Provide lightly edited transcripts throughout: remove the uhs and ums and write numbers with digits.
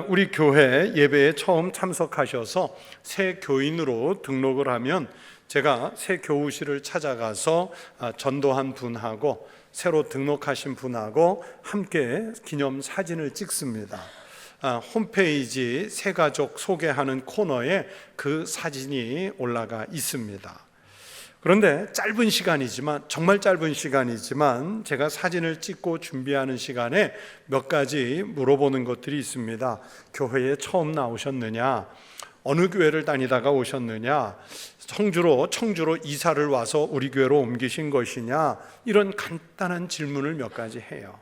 우리 교회 예배에 처음 참석하셔서 새 교인으로 등록을 하면 제가 새 교우실을 찾아가서 전도한 분하고 새로 등록하신 분하고 함께 기념 사진을 찍습니다. 홈페이지 새가족 소개하는 코너에 그 사진이 올라가 있습니다. 그런데 짧은 시간이지만, 정말 짧은 시간이지만 제가 사진을 찍고 준비하는 시간에 몇 가지 물어보는 것들이 있습니다. 교회에 처음 나오셨느냐? 어느 교회를 다니다가 오셨느냐? 청주로 이사를 와서 우리 교회로 옮기신 것이냐? 이런 간단한 질문을 몇 가지 해요.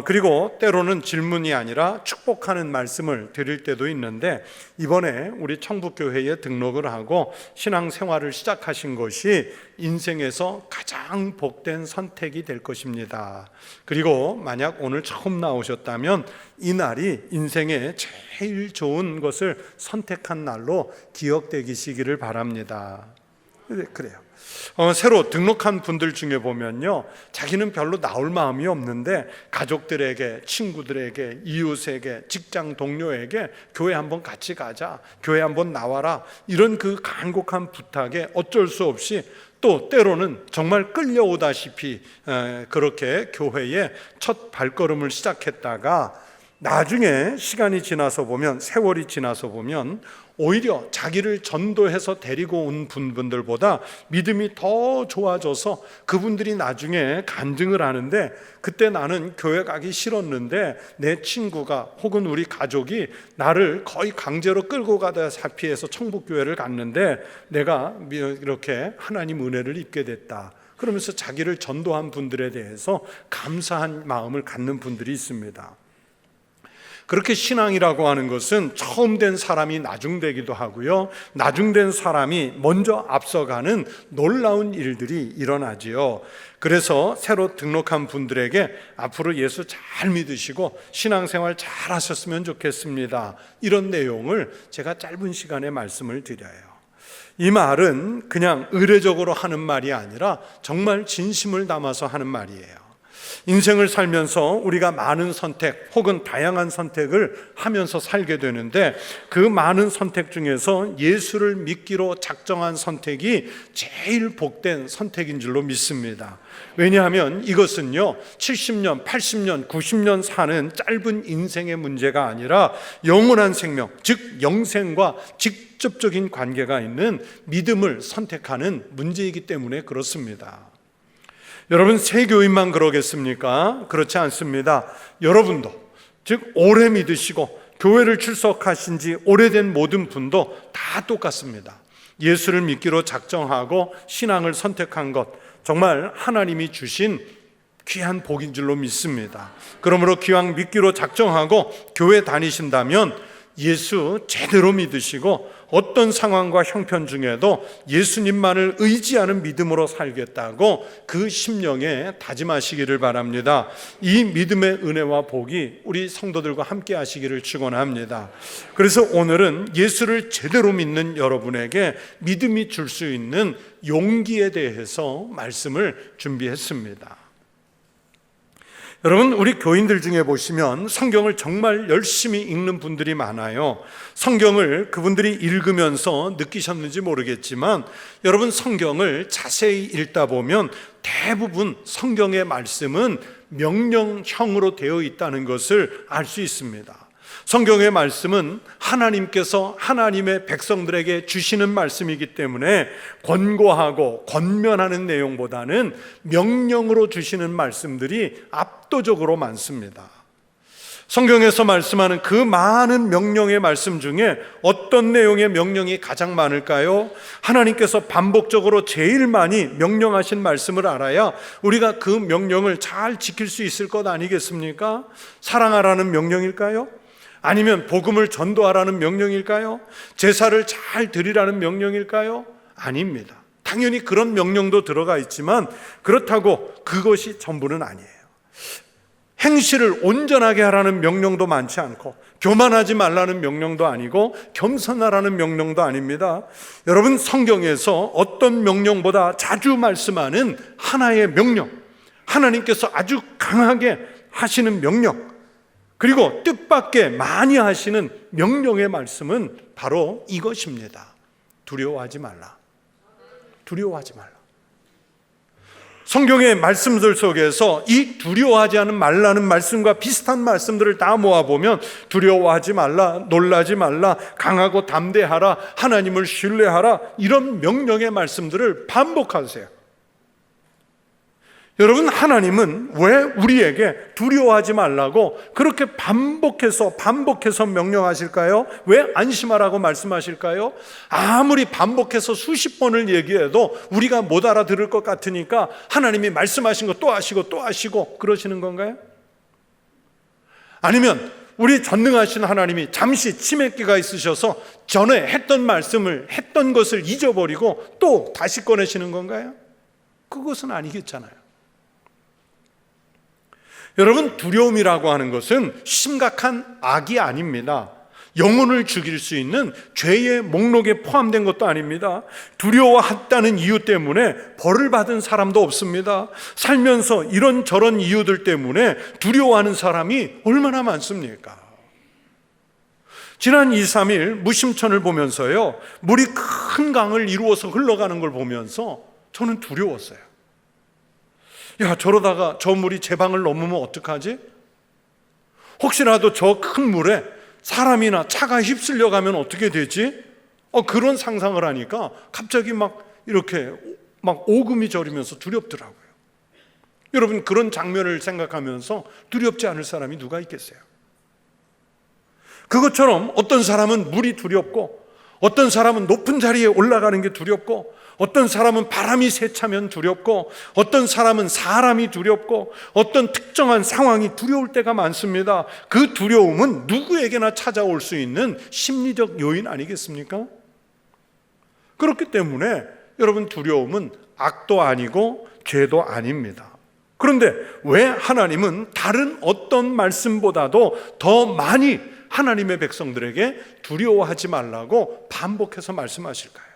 그리고 때로는 질문이 아니라 축복하는 말씀을 드릴 때도 있는데, 이번에 우리 청북교회에 등록을 하고 신앙생활을 시작하신 것이 인생에서 가장 복된 선택이 될 것입니다. 그리고 만약 오늘 처음 나오셨다면 이 날이 인생에 제일 좋은 것을 선택한 날로 기억되시기를 바랍니다. 그래요. 새로 등록한 분들 중에 보면요, 자기는 별로 나올 마음이 없는데 가족들에게, 친구들에게, 이웃에게, 직장 동료에게 교회 한번 같이 가자, 교회 한번 나와라, 이런 그 간곡한 부탁에 어쩔 수 없이, 또 때로는 정말 끌려오다시피 그렇게 교회에 첫 발걸음을 시작했다가 나중에 시간이 지나서 보면, 세월이 지나서 보면 오히려 자기를 전도해서 데리고 온 분들보다 믿음이 더 좋아져서 그분들이 나중에 간증을 하는데, 그때 나는 교회 가기 싫었는데 내 친구가 혹은 우리 가족이 나를 거의 강제로 끌고 가다시피 해서 청북교회를 갔는데 내가 이렇게 하나님 은혜를 입게 됐다, 그러면서 자기를 전도한 분들에 대해서 감사한 마음을 갖는 분들이 있습니다. 그렇게 신앙이라고 하는 것은 처음 된 사람이 나중되기도 하고요, 나중된 사람이 먼저 앞서가는 놀라운 일들이 일어나지요. 그래서 새로 등록한 분들에게 앞으로 예수 잘 믿으시고 신앙생활 잘 하셨으면 좋겠습니다, 이런 내용을 제가 짧은 시간에 말씀을 드려요. 이 말은 그냥 의례적으로 하는 말이 아니라 정말 진심을 담아서 하는 말이에요. 인생을 살면서 우리가 많은 선택 혹은 다양한 선택을 하면서 살게 되는데, 그 많은 선택 중에서 예수를 믿기로 작정한 선택이 제일 복된 선택인 줄로 믿습니다. 왜냐하면 이것은요, 70년, 80년, 90년 사는 짧은 인생의 문제가 아니라 영원한 생명, 즉 영생과 직접적인 관계가 있는 믿음을 선택하는 문제이기 때문에 그렇습니다. 여러분, 새 교인만 그러겠습니까? 그렇지 않습니다. 여러분도, 즉 오래 믿으시고 교회를 출석하신 지 오래된 모든 분도 다 똑같습니다. 예수를 믿기로 작정하고 신앙을 선택한 것, 정말 하나님이 주신 귀한 복인 줄로 믿습니다. 그러므로 기왕 믿기로 작정하고 교회 다니신다면 예수 제대로 믿으시고 어떤 상황과 형편 중에도 예수님만을 의지하는 믿음으로 살겠다고 그 심령에 다짐하시기를 바랍니다. 이 믿음의 은혜와 복이 우리 성도들과 함께 하시기를 축원합니다. 그래서 오늘은 예수를 제대로 믿는 여러분에게 믿음이 줄 수 있는 용기에 대해서 말씀을 준비했습니다. 여러분, 우리 교인들 중에 보시면 성경을 정말 열심히 읽는 분들이 많아요. 성경을 그분들이 읽으면서 느끼셨는지 모르겠지만, 여러분, 성경을 자세히 읽다 보면 대부분 성경의 말씀은 명령형으로 되어 있다는 것을 알 수 있습니다. 성경의 말씀은 하나님께서 하나님의 백성들에게 주시는 말씀이기 때문에 권고하고 권면하는 내용보다는 명령으로 주시는 말씀들이 압도적으로 많습니다. 성경에서 말씀하는 그 많은 명령의 말씀 중에 어떤 내용의 명령이 가장 많을까요? 하나님께서 반복적으로 제일 많이 명령하신 말씀을 알아야 우리가 그 명령을 잘 지킬 수 있을 것 아니겠습니까? 사랑하라는 명령일까요? 아니면 복음을 전도하라는 명령일까요? 제사를 잘 드리라는 명령일까요? 아닙니다. 당연히 그런 명령도 들어가 있지만 그렇다고 그것이 전부는 아니에요. 행실을 온전하게 하라는 명령도 많지 않고, 교만하지 말라는 명령도 아니고, 겸손하라는 명령도 아닙니다. 여러분, 성경에서 어떤 명령보다 자주 말씀하는 하나의 명령, 하나님께서 아주 강하게 하시는 명령, 그리고 뜻밖의 많이 하시는 명령의 말씀은 바로 이것입니다. 두려워하지 말라. 두려워하지 말라. 성경의 말씀들 속에서 이 두려워하지 않은 말라는 말씀과 비슷한 말씀들을 다 모아보면 두려워하지 말라, 놀라지 말라, 강하고 담대하라, 하나님을 신뢰하라, 이런 명령의 말씀들을 반복하세요. 여러분, 하나님은 왜 우리에게 두려워하지 말라고 그렇게 반복해서 명령하실까요? 왜 안심하라고 말씀하실까요? 아무리 반복해서 수십 번을 얘기해도 우리가 못 알아들을 것 같으니까 하나님이 말씀하신 거 또 하시고 또 하시고 그러시는 건가요? 아니면 우리 전능하신 하나님이 잠시 치매기가 있으셔서 전에 했던 말씀을, 했던 것을 잊어버리고 또 다시 꺼내시는 건가요? 그것은 아니겠잖아요. 여러분, 두려움이라고 하는 것은 심각한 악이 아닙니다. 영혼을 죽일 수 있는 죄의 목록에 포함된 것도 아닙니다. 두려워했다는 이유 때문에 벌을 받은 사람도 없습니다. 살면서 이런저런 이유들 때문에 두려워하는 사람이 얼마나 많습니까? 지난 2, 3일 무심천을 보면서요, 물이 큰 강을 이루어서 흘러가는 걸 보면서 저는 두려웠어요. 야, 저러다가 저 물이 제 방을 넘으면 어떡하지? 혹시라도 저 큰 물에 사람이나 차가 휩쓸려 가면 어떻게 되지? 그런 상상을 하니까 갑자기 막 이렇게 막 오금이 저리면서 두렵더라고요. 여러분, 그런 장면을 생각하면서 두렵지 않을 사람이 누가 있겠어요? 그것처럼 어떤 사람은 물이 두렵고, 어떤 사람은 높은 자리에 올라가는 게 두렵고, 어떤 사람은 바람이 세차면 두렵고, 어떤 사람은 사람이 두렵고, 어떤 특정한 상황이 두려울 때가 많습니다. 그 두려움은 누구에게나 찾아올 수 있는 심리적 요인 아니겠습니까? 그렇기 때문에 여러분, 두려움은 악도 아니고 죄도 아닙니다. 그런데 왜 하나님은 다른 어떤 말씀보다도 더 많이 하나님의 백성들에게 두려워하지 말라고 반복해서 말씀하실까요?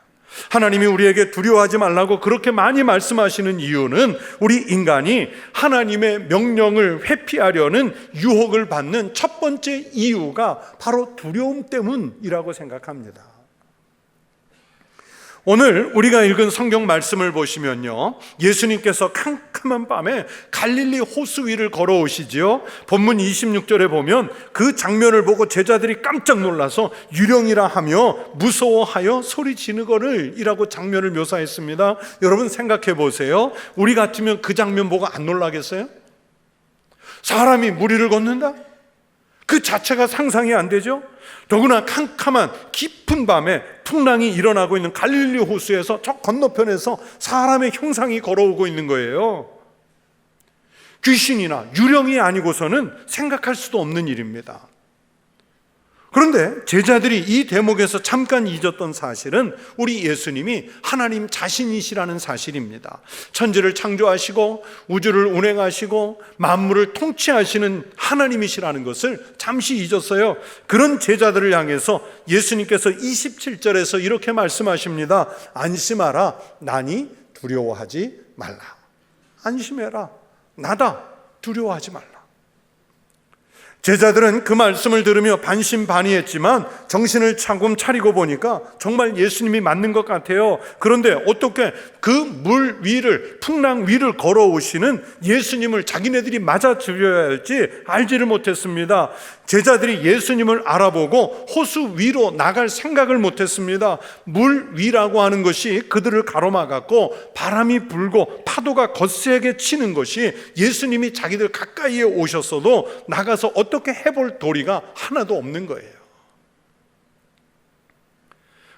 하나님이 우리에게 두려워하지 말라고 그렇게 많이 말씀하시는 이유는 우리 인간이 하나님의 명령을 회피하려는 유혹을 받는 첫 번째 이유가 바로 두려움 때문이라고 생각합니다. 오늘 우리가 읽은 성경 말씀을 보시면요, 예수님께서 캄캄한 밤에 갈릴리 호수 위를 걸어오시지요. 본문 26절에 보면 그 장면을 보고 제자들이 깜짝 놀라서 유령이라 하며 무서워하여 소리 지르거늘 이라고 장면을 묘사했습니다. 여러분, 생각해 보세요. 우리 같으면 그 장면 보고 안 놀라겠어요? 사람이 물 위를 걷는다? 그 자체가 상상이 안 되죠? 더구나 캄캄한 깊은 밤에 풍랑이 일어나고 있는 갈릴리 호수에서 저 건너편에서 사람의 형상이 걸어오고 있는 거예요. 귀신이나 유령이 아니고서는 생각할 수도 없는 일입니다. 그런데 제자들이 이 대목에서 잠깐 잊었던 사실은 우리 예수님이 하나님 자신이시라는 사실입니다. 천지를 창조하시고 우주를 운행하시고 만물을 통치하시는 하나님이시라는 것을 잠시 잊었어요. 그런 제자들을 향해서 예수님께서 27절에서 이렇게 말씀하십니다. 안심하라, 나니 두려워하지 말라. 안심해라, 나다, 두려워하지 말라. 제자들은 그 말씀을 들으며 반신반의했지만 정신을 차리고 보니까 정말 예수님이 맞는 것 같아요. 그런데 어떻게 그 물 위를, 풍랑 위를 걸어오시는 예수님을 자기네들이 맞아들여야 할지 알지를 못했습니다. 제자들이 예수님을 알아보고 호수 위로 나갈 생각을 못했습니다. 물 위라고 하는 것이 그들을 가로막았고, 바람이 불고 파도가 거세게 치는 것이 예수님이 자기들 가까이에 오셨어도 나가서 어떻게 해볼 도리가 하나도 없는 거예요.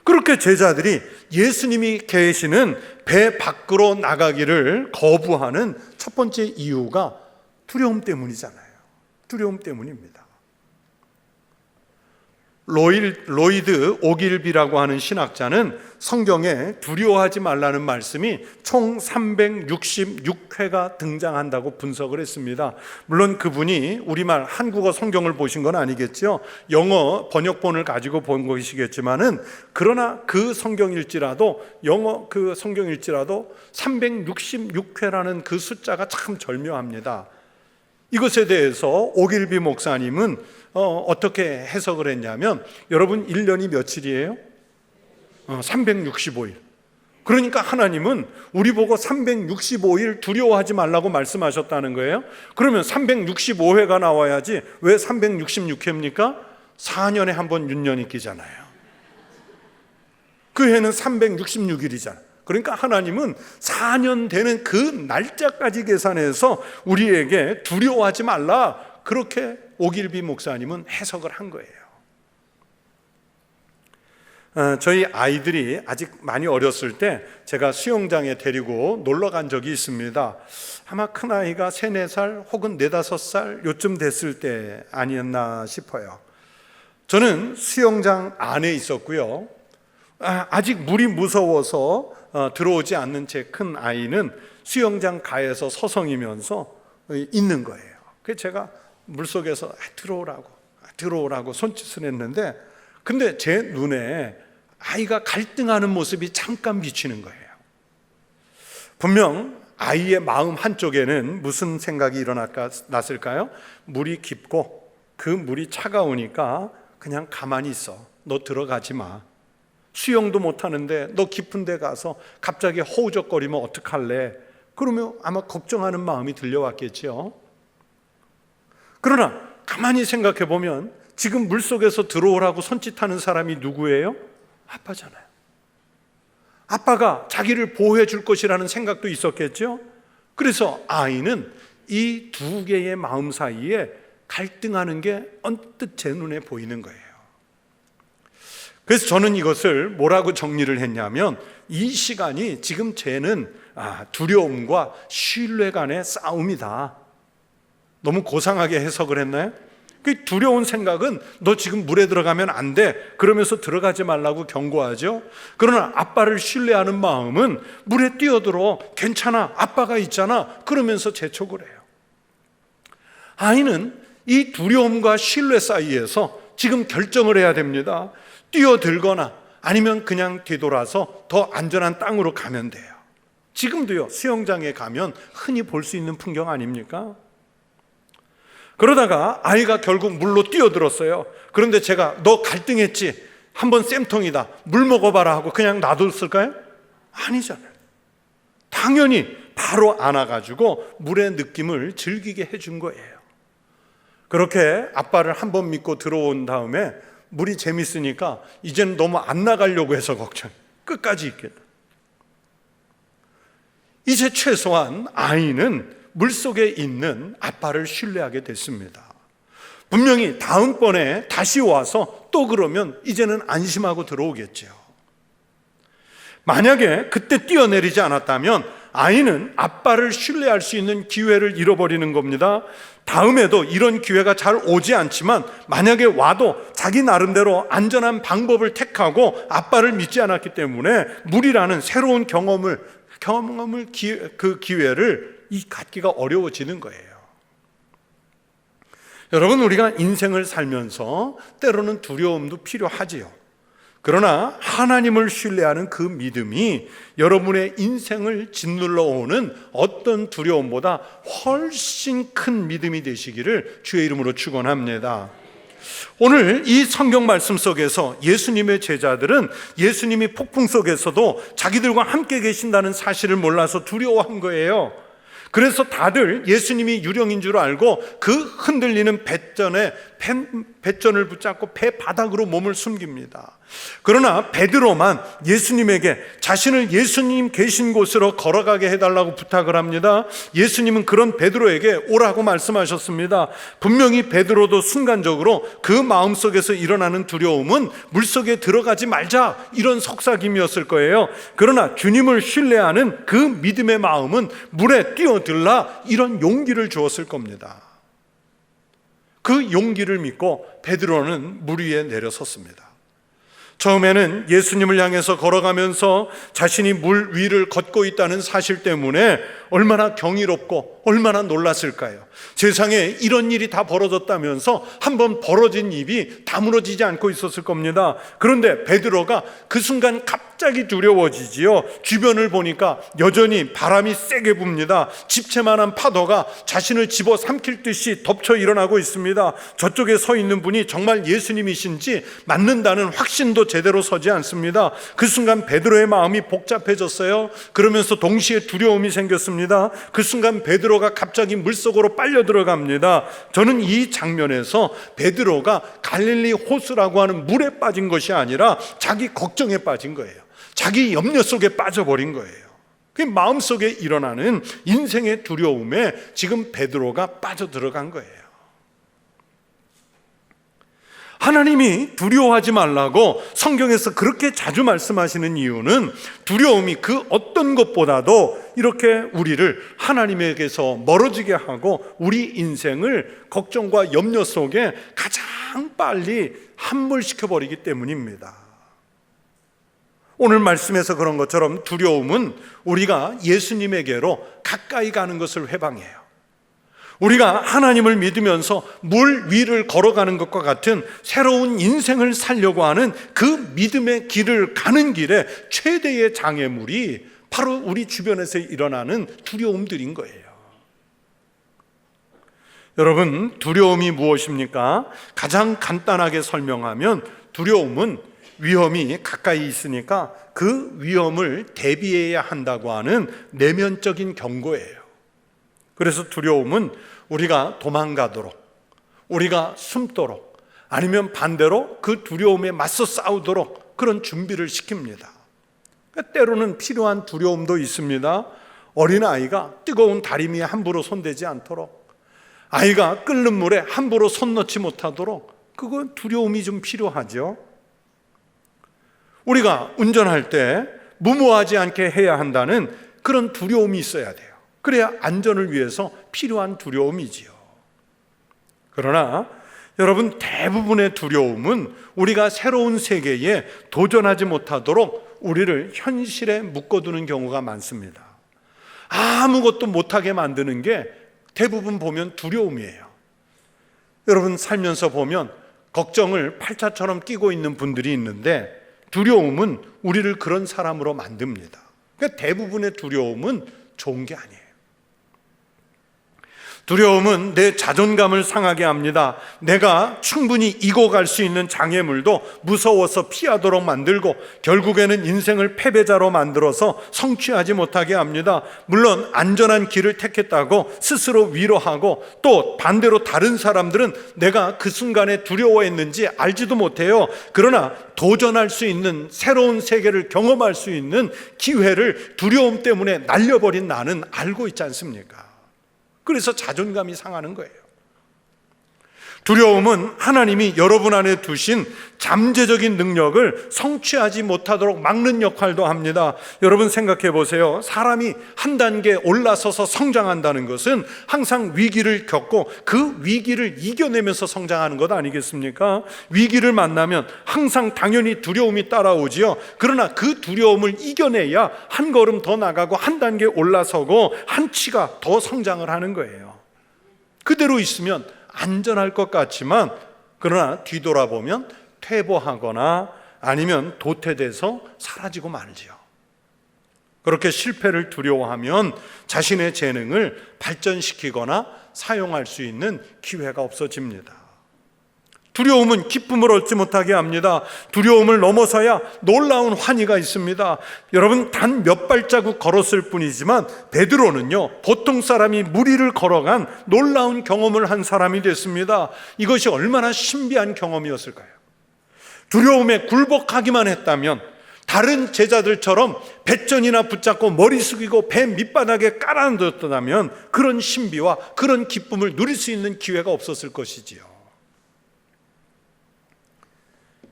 그렇게 제자들이 예수님이 계시는 배 밖으로 나가기를 거부하는 첫 번째 이유가 두려움 때문이잖아요. 두려움 때문입니다. 로이드 오길비라고 하는 신학자는 성경에 두려워하지 말라는 말씀이 총 366회가 등장한다고 분석을 했습니다. 물론 그분이 우리말 한국어 성경을 보신 건 아니겠죠. 영어 번역본을 가지고 본 것이겠지만은, 그러나 그 성경일지라도, 영어 그 성경일지라도 366회라는 그 숫자가 참 절묘합니다. 이것에 대해서 오길비 목사님은 어떻게 해석을 했냐면, 여러분 1년이 며칠이에요? 365일. 그러니까 하나님은 우리 보고 365일 두려워하지 말라고 말씀하셨다는 거예요. 그러면 365회가 나와야지 왜 366회입니까? 4년에 한 번 윤년이 끼잖아요. 그 해는 366일이잖아요. 그러니까 하나님은 4년 되는 그 날짜까지 계산해서 우리에게 두려워하지 말라, 그렇게 오길비 목사님은 해석을 한 거예요. 저희 아이들이 아직 많이 어렸을 때 제가 수영장에 데리고 놀러 간 적이 있습니다. 아마 큰아이가 3, 4살 혹은 4, 5살 요쯤 됐을 때 아니었나 싶어요. 저는 수영장 안에 있었고요. 아직 물이 무서워서 들어오지 않는 제 큰 아이는 수영장 가에서 서성이면서 있는 거예요. 그래서 제가 물속에서 들어오라고 손짓을 했는데, 근데 제 눈에 아이가 갈등하는 모습이 잠깐 비치는 거예요. 분명 아이의 마음 한쪽에는 무슨 생각이 일어났을까요? 물이 깊고 그 물이 차가우니까 그냥 가만히 있어, 너 들어가지 마, 수영도 못하는데 너 깊은 데 가서 갑자기 허우적거리면 어떡할래? 그러면 아마 걱정하는 마음이 들려왔겠죠. 그러나 가만히 생각해 보면 지금 물속에서 들어오라고 손짓하는 사람이 누구예요? 아빠잖아요. 아빠가 자기를 보호해 줄 것이라는 생각도 있었겠죠. 그래서 아이는 이 두 개의 마음 사이에 갈등하는 게 언뜻 제 눈에 보이는 거예요. 그래서 저는 이것을 뭐라고 정리를 했냐면, 이 시간이 지금 쟤는 두려움과 신뢰 간의 싸움이다. 너무 고상하게 해석을 했나요? 그 두려운 생각은 너 지금 물에 들어가면 안 돼, 그러면서 들어가지 말라고 경고하죠. 그러나 아빠를 신뢰하는 마음은 물에 뛰어들어, 괜찮아, 아빠가 있잖아, 그러면서 재촉을 해요. 아이는 이 두려움과 신뢰 사이에서 지금 결정을 해야 됩니다. 뛰어들거나 아니면 그냥 뒤돌아서 더 안전한 땅으로 가면 돼요. 지금도요, 수영장에 가면 흔히 볼 수 있는 풍경 아닙니까? 그러다가 아이가 결국 물로 뛰어들었어요. 그런데 제가 너 갈등했지? 한번 쌤통이다, 물 먹어봐라 하고 그냥 놔뒀을까요? 아니잖아요. 당연히 바로 안아가지고 물의 느낌을 즐기게 해준 거예요. 그렇게 아빠를 한번 믿고 들어온 다음에 물이 재밌으니까 이제는 너무 안 나가려고 해서 걱정, 끝까지 있겠다. 이제 최소한 아이는 물속에 있는 아빠를 신뢰하게 됐습니다. 분명히 다음번에 다시 와서 또 그러면 이제는 안심하고 들어오겠죠. 만약에 그때 뛰어내리지 않았다면 아이는 아빠를 신뢰할 수 있는 기회를 잃어버리는 겁니다. 다음에도 이런 기회가 잘 오지 않지만 만약에 와도 자기 나름대로 안전한 방법을 택하고 아빠를 믿지 않았기 때문에 물이라는 새로운 그 기회를 갖기가 어려워지는 거예요. 여러분, 우리가 인생을 살면서 때로는 두려움도 필요하지요. 그러나 하나님을 신뢰하는 그 믿음이 여러분의 인생을 짓눌러 오는 어떤 두려움보다 훨씬 큰 믿음이 되시기를 주의 이름으로 축원합니다. 오늘 이 성경 말씀 속에서 예수님의 제자들은 예수님이 폭풍 속에서도 자기들과 함께 계신다는 사실을 몰라서 두려워한 거예요. 그래서 다들 예수님이 유령인 줄 알고 그 흔들리는 배전을 붙잡고 배 바닥으로 몸을 숨깁니다. 그러나 베드로만 예수님에게 자신을 예수님 계신 곳으로 걸어가게 해달라고 부탁을 합니다. 예수님은 그런 베드로에게 오라고 말씀하셨습니다. 분명히 베드로도 순간적으로 그 마음속에서 일어나는 두려움은 물속에 들어가지 말자, 이런 속삭임이었을 거예요. 그러나 주님을 신뢰하는 그 믿음의 마음은 물에 뛰어들라, 이런 용기를 주었을 겁니다. 그 용기를 믿고 베드로는 물 위에 내려섰습니다. 처음에는 예수님을 향해서 걸어가면서 자신이 물 위를 걷고 있다는 사실 때문에 얼마나 경이롭고 얼마나 놀랐을까요? 세상에 이런 일이 다 벌어졌다면서 한번 벌어진 입이 다물어지지 않고 있었을 겁니다. 그런데 베드로가 그 순간 갑자기 두려워지지요. 주변을 보니까 여전히 바람이 세게 붑니다. 집채만한 파도가 자신을 집어삼킬 듯이 덮쳐 일어나고 있습니다. 저쪽에 서 있는 분이 정말 예수님이신지 맞는다는 확신도 제대로 서지 않습니다. 그 순간 베드로의 마음이 복잡해졌어요. 그러면서 동시에 두려움이 생겼습니다. 그 순간 베드로가 갑자기 물속으로 빨려 들어갑니다. 저는 이 장면에서 베드로가 갈릴리 호수라고 하는 물에 빠진 것이 아니라 자기 걱정에 빠진 거예요. 자기 염려 속에 빠져버린 거예요. 그 마음속에 일어나는 인생의 두려움에 지금 베드로가 빠져들어간 거예요. 하나님이 두려워하지 말라고 성경에서 그렇게 자주 말씀하시는 이유는 두려움이 그 어떤 것보다도 이렇게 우리를 하나님에게서 멀어지게 하고 우리 인생을 걱정과 염려 속에 가장 빨리 함몰시켜버리기 때문입니다. 오늘 말씀에서 그런 것처럼 두려움은 우리가 예수님에게로 가까이 가는 것을 회방해요. 우리가 하나님을 믿으면서 물 위를 걸어가는 것과 같은 새로운 인생을 살려고 하는 그 믿음의 길을 가는 길에 최대의 장애물이 바로 우리 주변에서 일어나는 두려움들인 거예요. 여러분, 두려움이 무엇입니까? 가장 간단하게 설명하면 두려움은 위험이 가까이 있으니까 그 위험을 대비해야 한다고 하는 내면적인 경고예요. 그래서 두려움은 우리가 도망가도록, 우리가 숨도록, 아니면 반대로 그 두려움에 맞서 싸우도록 그런 준비를 시킵니다. 때로는 필요한 두려움도 있습니다. 어린아이가 뜨거운 다리미에 함부로 손대지 않도록, 아이가 끓는 물에 함부로 손 넣지 못하도록, 그건 두려움이 좀 필요하죠. 우리가 운전할 때 무모하지 않게 해야 한다는 그런 두려움이 있어야 돼요. 그래야 안전을 위해서 필요한 두려움이지요. 그러나 여러분, 대부분의 두려움은 우리가 새로운 세계에 도전하지 못하도록 우리를 현실에 묶어두는 경우가 많습니다. 아무것도 못하게 만드는 게 대부분 보면 두려움이에요. 여러분, 살면서 보면 걱정을 팔자처럼 끼고 있는 분들이 있는데 두려움은 우리를 그런 사람으로 만듭니다. 그러니까 대부분의 두려움은 좋은 게 아니에요. 두려움은 내 자존감을 상하게 합니다. 내가 충분히 이겨갈 수 있는 장애물도 무서워서 피하도록 만들고 결국에는 인생을 패배자로 만들어서 성취하지 못하게 합니다. 물론 안전한 길을 택했다고 스스로 위로하고, 또 반대로 다른 사람들은 내가 그 순간에 두려워했는지 알지도 못해요. 그러나 도전할 수 있는, 새로운 세계를 경험할 수 있는 기회를 두려움 때문에 날려버린 나는 알고 있지 않습니까? 그래서 자존감이 상하는 거예요. 두려움은 하나님이 여러분 안에 두신 잠재적인 능력을 성취하지 못하도록 막는 역할도 합니다. 여러분 생각해 보세요. 사람이 한 단계 올라서서 성장한다는 것은 항상 위기를 겪고 그 위기를 이겨내면서 성장하는 것 아니겠습니까? 위기를 만나면 항상 당연히 두려움이 따라오지요. 그러나 그 두려움을 이겨내야 한 걸음 더 나가고 한 단계 올라서고 한 치가 더 성장을 하는 거예요. 그대로 있으면 안전할 것 같지만, 그러나 뒤돌아보면 퇴보하거나 아니면 도태돼서 사라지고 말지요. 그렇게 실패를 두려워하면 자신의 재능을 발전시키거나 사용할 수 있는 기회가 없어집니다. 두려움은 기쁨을 얻지 못하게 합니다. 두려움을 넘어서야 놀라운 환희가 있습니다. 여러분, 단 몇 발자국 걸었을 뿐이지만 베드로는요, 보통 사람이 무리를 걸어간 놀라운 경험을 한 사람이 됐습니다. 이것이 얼마나 신비한 경험이었을까요? 두려움에 굴복하기만 했다면, 다른 제자들처럼 배전이나 붙잡고 머리 숙이고 배 밑바닥에 깔아앉았다면 그런 신비와 그런 기쁨을 누릴 수 있는 기회가 없었을 것이지요.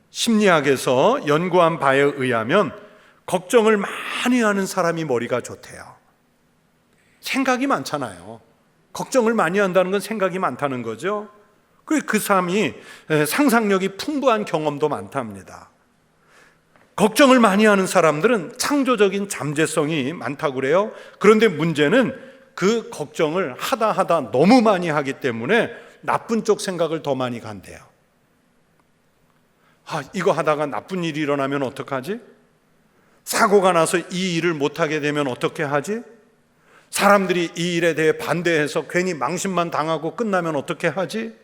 심리학에서 연구한 바에 의하면 걱정을 많이 하는 사람이 머리가 좋대요. 생각이 많잖아요. 걱정을 많이 한다는 건 생각이 많다는 거죠. 그 사람이 상상력이 풍부한 경험도 많답니다. 걱정을 많이 하는 사람들은 창조적인 잠재성이 많다고 그래요. 그런데 문제는 그 걱정을 하다 너무 많이 하기 때문에 나쁜 쪽 생각을 더 많이 간대요. 이거 하다가 나쁜 일이 일어나면 어떡하지? 사고가 나서 이 일을 못하게 되면 어떻게 하지? 사람들이 이 일에 대해 반대해서 괜히 망신만 당하고 끝나면 어떻게 하지?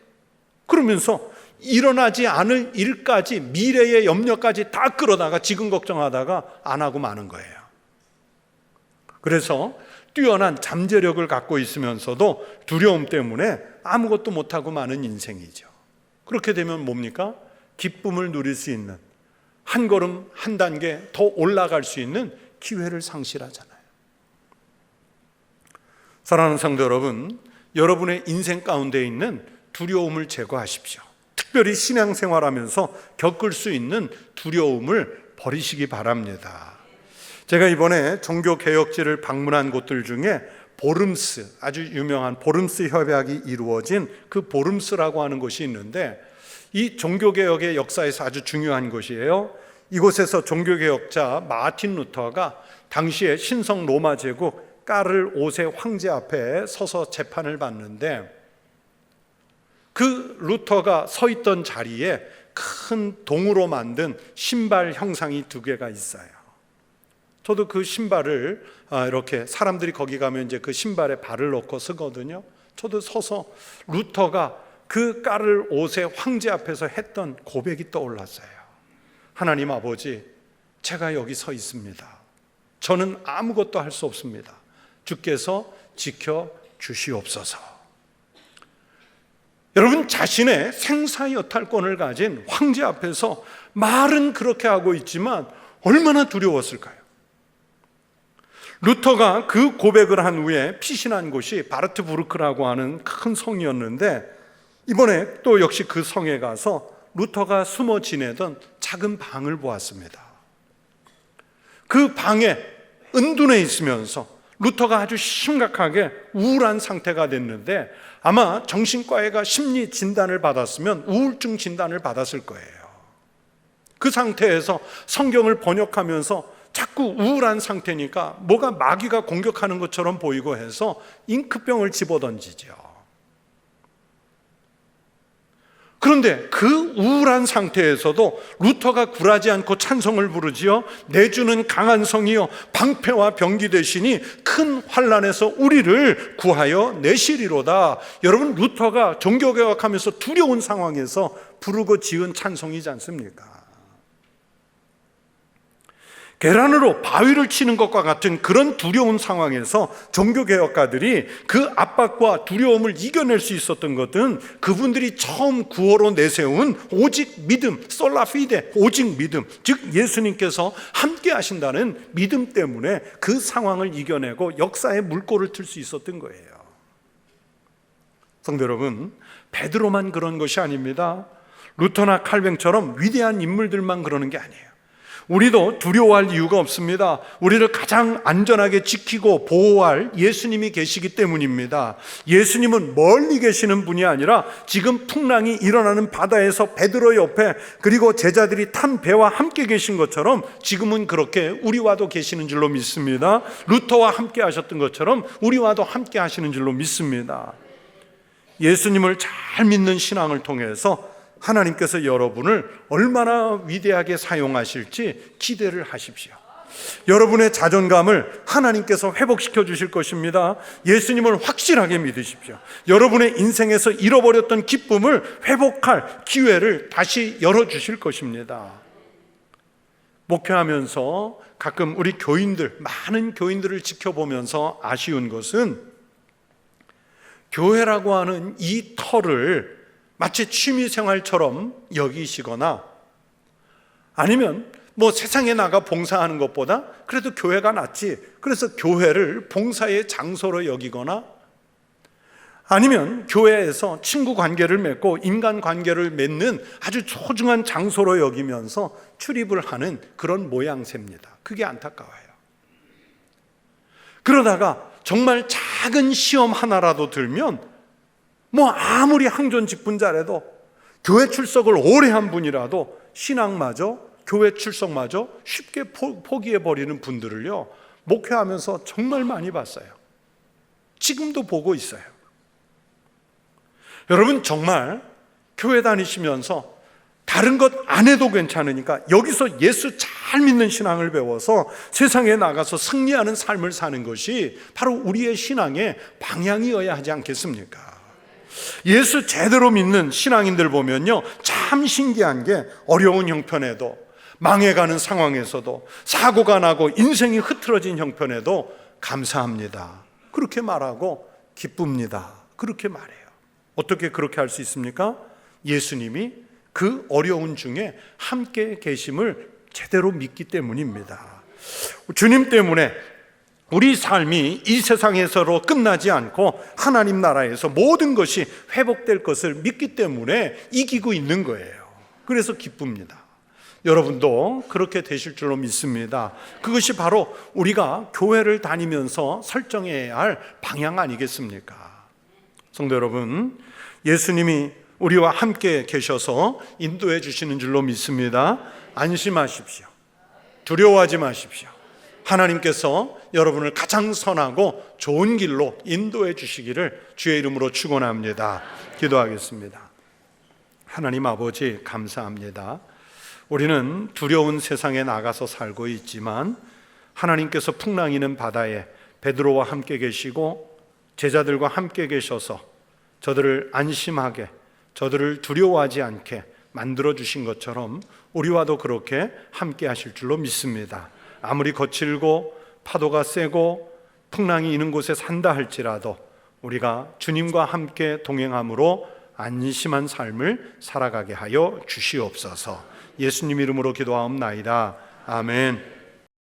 그러면서 일어나지 않을 일까지, 미래의 염려까지 다 끌어다가 지금 걱정하다가 안 하고 마는 거예요. 그래서 뛰어난 잠재력을 갖고 있으면서도 두려움 때문에 아무것도 못하고 마는 인생이죠. 그렇게 되면 뭡니까? 기쁨을 누릴 수 있는, 한 걸음 한 단계 더 올라갈 수 있는 기회를 상실하잖아요. 사랑하는 성도 여러분, 여러분의 인생 가운데 있는 두려움을 제거하십시오. 특별히 신앙생활하면서 겪을 수 있는 두려움을 버리시기 바랍니다. 제가 이번에 종교개혁지를 방문한 곳들 중에 보름스, 아주 유명한 보름스 협약이 이루어진 그 보름스라고 하는 곳이 있는데, 이 종교개혁의 역사에서 아주 중요한 곳이에요. 이곳에서 종교개혁자 마틴 루터가 당시에 신성 로마 제국 까를 5세 황제 앞에 서서 재판을 받는데, 그 루터가 서 있던 자리에 큰 동으로 만든 신발 형상이 2개가 있어요. 저도 그 신발을 이렇게 사람들이 거기 가면 이제 그 신발에 발을 넣고 쓰거든요. 저도 서서 루터가 그 까를 5세 황제 앞에서 했던 고백이 떠올랐어요. 하나님 아버지, 제가 여기 서 있습니다. 저는 아무것도 할 수 없습니다. 주께서 지켜 주시옵소서. 여러분, 자신의 생사여탈권을 가진 황제 앞에서 말은 그렇게 하고 있지만 얼마나 두려웠을까요? 루터가 그 고백을 한 후에 피신한 곳이 바르트부르크라고 하는 큰 성이었는데, 이번에 또 역시 그 성에 가서 루터가 숨어 지내던 작은 방을 보았습니다. 그 방에 은둔해 있으면서 루터가 아주 심각하게 우울한 상태가 됐는데, 아마 정신과의가 심리 진단을 받았으면 우울증 진단을 받았을 거예요. 그 상태에서 성경을 번역하면서 자꾸 우울한 상태니까 뭐가 마귀가 공격하는 것처럼 보이고 해서 잉크병을 집어던지죠. 그런데 그 우울한 상태에서도 루터가 굴하지 않고 찬송을 부르지요. 내 주는 강한 성이요 방패와 병기 되시니 큰 환난에서 우리를 구하여 내시리로다. 여러분, 루터가 종교개혁하면서 두려운 상황에서 부르고 지은 찬송이지 않습니까? 계란으로 바위를 치는 것과 같은 그런 두려운 상황에서 종교개혁가들이 그 압박과 두려움을 이겨낼 수 있었던 것은 그분들이 처음 구호로 내세운 오직 믿음, 솔라피데, 오직 믿음, 즉 예수님께서 함께 하신다는 믿음 때문에 그 상황을 이겨내고 역사의 물꼬를 틀 수 있었던 거예요. 성도 여러분, 베드로만 그런 것이 아닙니다. 루터나 칼뱅처럼 위대한 인물들만 그러는 게 아니에요. 우리도 두려워할 이유가 없습니다. 우리를 가장 안전하게 지키고 보호할 예수님이 계시기 때문입니다. 예수님은 멀리 계시는 분이 아니라 지금 풍랑이 일어나는 바다에서 베드로 옆에, 그리고 제자들이 탄 배와 함께 계신 것처럼 지금은 그렇게 우리와도 계시는 줄로 믿습니다. 루터와 함께 하셨던 것처럼 우리와도 함께 하시는 줄로 믿습니다. 예수님을 잘 믿는 신앙을 통해서 하나님께서 여러분을 얼마나 위대하게 사용하실지 기대를 하십시오. 여러분의 자존감을 하나님께서 회복시켜 주실 것입니다. 예수님을 확실하게 믿으십시오. 여러분의 인생에서 잃어버렸던 기쁨을 회복할 기회를 다시 열어주실 것입니다. 목회하면서 가끔 우리 교인들, 많은 교인들을 지켜보면서 아쉬운 것은 교회라고 하는 이 터를 마치 취미생활처럼 여기시거나, 아니면 뭐 세상에 나가 봉사하는 것보다 그래도 교회가 낫지, 그래서 교회를 봉사의 장소로 여기거나, 아니면 교회에서 친구 관계를 맺고 인간 관계를 맺는 아주 소중한 장소로 여기면서 출입을 하는 그런 모양새입니다. 그게 안타까워요. 그러다가 정말 작은 시험 하나라도 들면 뭐 아무리 항존직분자라도, 교회 출석을 오래 한 분이라도 신앙마저, 교회 출석마저 쉽게 포기해버리는 분들을요, 목회하면서 정말 많이 봤어요. 지금도 보고 있어요. 여러분, 정말 교회 다니시면서 다른 것 안 해도 괜찮으니까 여기서 예수 잘 믿는 신앙을 배워서 세상에 나가서 승리하는 삶을 사는 것이 바로 우리의 신앙의 방향이어야 하지 않겠습니까? 예수 제대로 믿는 신앙인들 보면요, 참 신기한 게 어려운 형편에도, 망해가는 상황에서도, 사고가 나고 인생이 흐트러진 형편에도 감사합니다, 그렇게 말하고 기쁩니다, 그렇게 말해요. 어떻게 그렇게 할 수 있습니까? 예수님이 그 어려운 중에 함께 계심을 제대로 믿기 때문입니다. 주님 때문에 우리 삶이 이 세상에서로 끝나지 않고 하나님 나라에서 모든 것이 회복될 것을 믿기 때문에 이기고 있는 거예요. 그래서 기쁩니다. 여러분도 그렇게 되실 줄로 믿습니다. 그것이 바로 우리가 교회를 다니면서 설정해야 할 방향 아니겠습니까? 성도 여러분, 예수님이 우리와 함께 계셔서 인도해 주시는 줄로 믿습니다. 안심하십시오. 두려워하지 마십시오. 하나님께서 여러분을 가장 선하고 좋은 길로 인도해 주시기를 주의 이름으로 축원합니다. 기도하겠습니다. 하나님 아버지, 감사합니다. 우리는 두려운 세상에 나가서 살고 있지만 하나님께서 풍랑이는 바다에 베드로와 함께 계시고 제자들과 함께 계셔서 저들을 안심하게, 저들을 두려워하지 않게 만들어주신 것처럼 우리와도 그렇게 함께 하실 줄로 믿습니다. 아무리 거칠고 파도가 세고 풍랑이 있는 곳에 산다 할지라도 우리가 주님과 함께 동행함으로 안심한 삶을 살아가게 하여 주시옵소서. 예수님 이름으로 기도하옵나이다. 아멘.